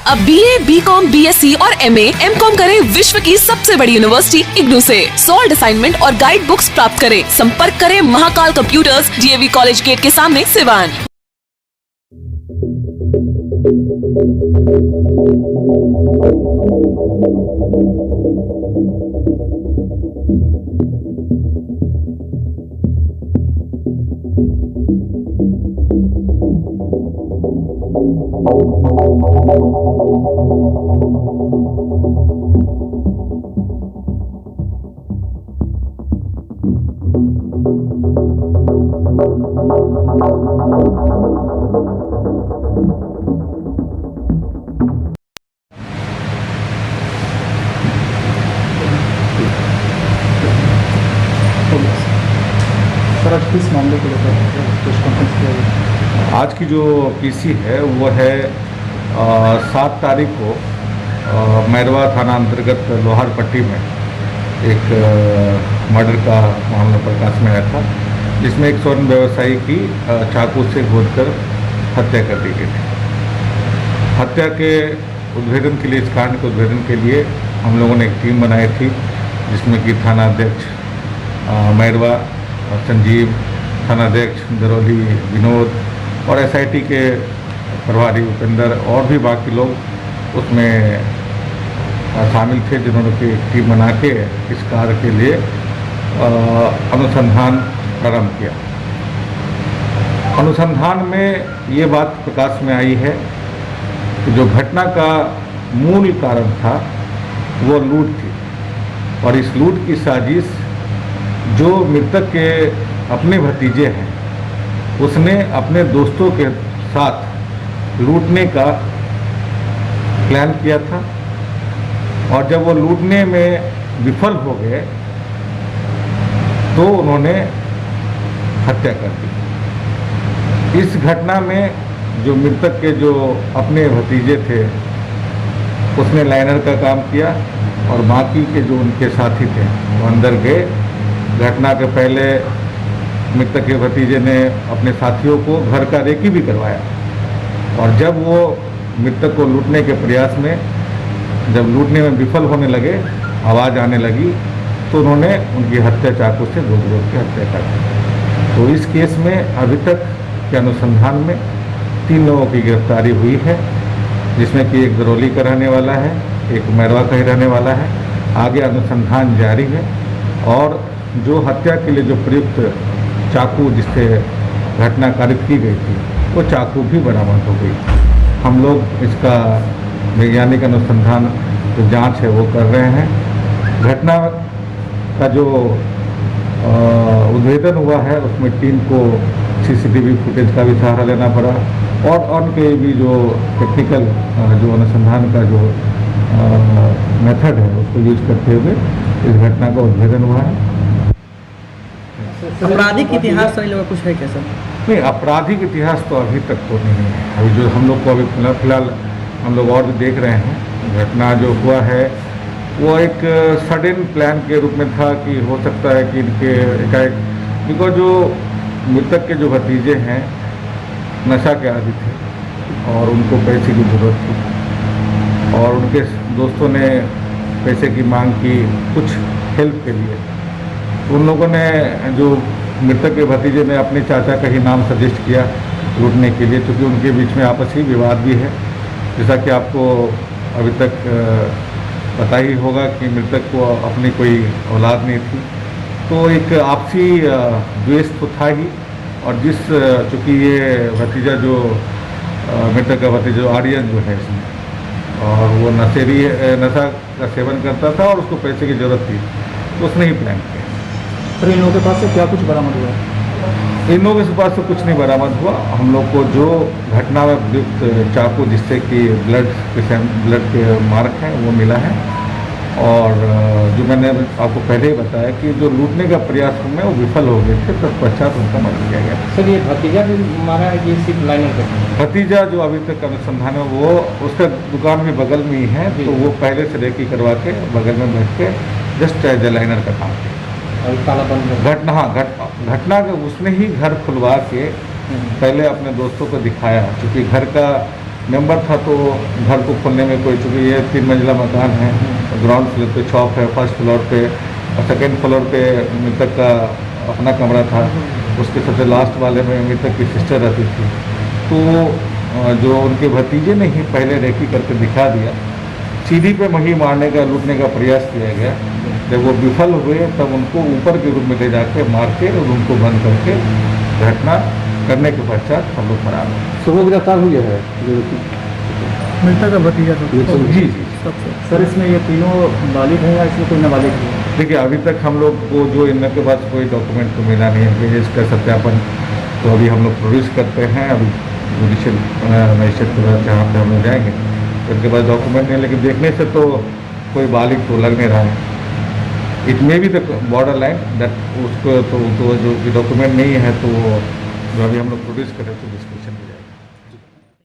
अब BA, BCom, BSc और MA, MCom करें विश्व की सबसे बड़ी यूनिवर्सिटी इग्नू से। सॉल्ड असाइनमेंट और गाइड बुक्स प्राप्त करें। संपर्क करें Mahakal computers, DAV college gate के सामने, सिवान। सर, आज किस मामले को लेकर प्रेस कॉन्फ्रेंस किया गया? आज की जो पीसी है वो है 7 तारीख को मैरवा थाना अंतर्गत लोहारपट्टी में एक मर्डर का मामला प्रकाश में आया था, जिसमें एक स्वर्ण व्यवसायी की चाकू से गोदकर हत्या कर दी गई थी। हत्या के उद्भेदन के लिए, इस कांड के उद्भेदन के लिए हम लोगों ने एक टीम बनाई थी, जिसमें कि थाना अध्यक्ष मैरवा संजीव, थानाध्यक्ष दरौली विनोद और SIT के प्रभारी उपेंद्र और भी बाकी लोग उसमें शामिल थे, जिन्होंने की टीम बना के इस कार्य के लिए अनुसंधान प्रारंभ किया। अनुसंधान में ये बात प्रकाश में आई है कि जो घटना का मूल कारण था वो लूट थी, और इस लूट की साजिश जो मृतक के अपने भतीजे हैं, उसने अपने दोस्तों के साथ लूटने का प्लान किया था, और जब वो लूटने में विफल हो गए तो उन्होंने हत्या कर दी। इस घटना में जो मृतक के जो अपने भतीजे थे, उसने लाइनर का काम किया, और बाकी के जो उनके साथी थे वो अंदर गए। घटना के पहले मृतक के भतीजे ने अपने साथियों को घर का रेकी भी करवाया, और जब वो मृतक को लूटने के प्रयास में, जब लूटने में विफल होने लगे, आवाज़ आने लगी, तो उन्होंने उनकी हत्या चाकू से गोद के हत्या कर दी। तो इस केस में अभी तक के अनुसंधान में 3 लोगों की गिरफ्तारी हुई है, जिसमें कि एक दरौली का रहने वाला है, एक मैरवा का ही रहने वाला है। आगे अनुसंधान जारी है, और जो हत्या के लिए जो प्रयुक्त चाकू जिससे घटना कारित की गई थी, वो चाकू भी बरामद हो गई। हम लोग इसका वैज्ञानिक अनुसंधान जो जांच है वो कर रहे हैं। घटना का जो उद्भेदन हुआ है, उसमें टीम को CCTV फुटेज का भी सहारा लेना पड़ा, और उनके भी जो टेक्निकल जो अनुसंधान का जो मेथड है उसको यूज करते हुए इस घटना का उद्भेदन हुआ है। आपराधिक इतिहास इन लोगों का कुछ है क्या सर? नहीं, आपराधिक इतिहास तो अभी तक तो नहीं है। अभी जो हम लोग को अभी फिलहाल हम लोग और भी देख रहे हैं। घटना जो हुआ है वो एक सडन प्लान के रूप में था कि हो सकता है कि इनके एकाएक, बिकॉज जो मृतक के जो भतीजे हैं नशा के आदी थे और उनको पैसे की ज़रूरत थी, और उनके दोस्तों ने पैसे की मांग की कुछ हेल्प के लिए। उन लोगों ने, जो मृतक के भतीजे ने अपने चाचा का ही नाम सजेस्ट किया लूटने के लिए, क्योंकि उनके बीच में आपसी विवाद भी है। जैसा कि आपको अभी तक पता ही होगा कि मृतक को अपनी कोई औलाद नहीं थी, तो एक आपसी द्वेष तो था ही। और चूँकि ये भतीजा जो मृतक का भतीजा आर्यन जो है इसमें, और वो नशा का सेवन करता था और उसको पैसे की ज़रूरत थी, तो उसने ही प्लान किया। सर, इन लोगों के पास से क्या कुछ बरामद हुआ? इन लोगों के पास तो कुछ नहीं बरामद हुआ। हम लोग को जो घटना में प्रयुक्त चाकू जिससे कि ब्लड के मार्क हैं वो मिला है, और जो मैंने आपको पहले ही बताया कि जो लूटने का प्रयास में वो विफल हो गए थे, तत्पश्चात उनका मर्डर किया गया। सर, ये भतीजा भी मारा है कि सिर्फ लाइनर का? भतीजा जो अभी तक अनुसंधान है, वो उसका दुकान भी बगल में ही है, तो वो पहले से रेकी करवा के बगल में बैठ के जस्ट एज ए लाइनर का काम किया। घटना के उसने ही घर खुलवा के पहले अपने दोस्तों को दिखाया, क्योंकि घर का मेंबर था तो घर को खोलने में कोई, चूँकि ये 3 मंजिला मकान है, ग्राउंड फ्लोर पे शॉप है, फर्स्ट फ्लोर पे और सेकेंड फ्लोर पे मृतक का अपना कमरा था, उसके सबसे लास्ट वाले में मृतक की सिस्टर रहती थी। तो जो उनके भतीजे ने ही पहले रेकी करके दिखा दिया, सीढ़ी पे मही मारने का, लूटने का प्रयास किया गया। जब वो विफल हुए तब उनको ऊपर के रूम में ले जाके मार के और उनको बंद करके घटना करने के पश्चात हम लोग फरार हुए। सुबह गिरफ्तार हुई है मृतक का भतीजा तो जी जी। सर, इसमें ये तीनों बालिग हैं या इसमें कोई नाबालिग है? देखिए, अभी तक हम लोग को जो इनके पास कोई डॉक्यूमेंट तो मिला नहीं है कि इसका सत्यापन तो अभी हम लोग प्रोड्यूस करते हैं। अभी जुडिशियल मजिस्ट्रेट के पास जहाँ पे हम लोग जाएंगे तो इनके पास डॉक्यूमेंट नहीं, लेकिन देखने से तो कोई बालिग तो लग नहीं रहा है। It may be the border line that, उसको तो जो डॉक्यूमेंट नहीं है तो जो अभी हम लोग प्रोड्यूस करें तो डिस्कस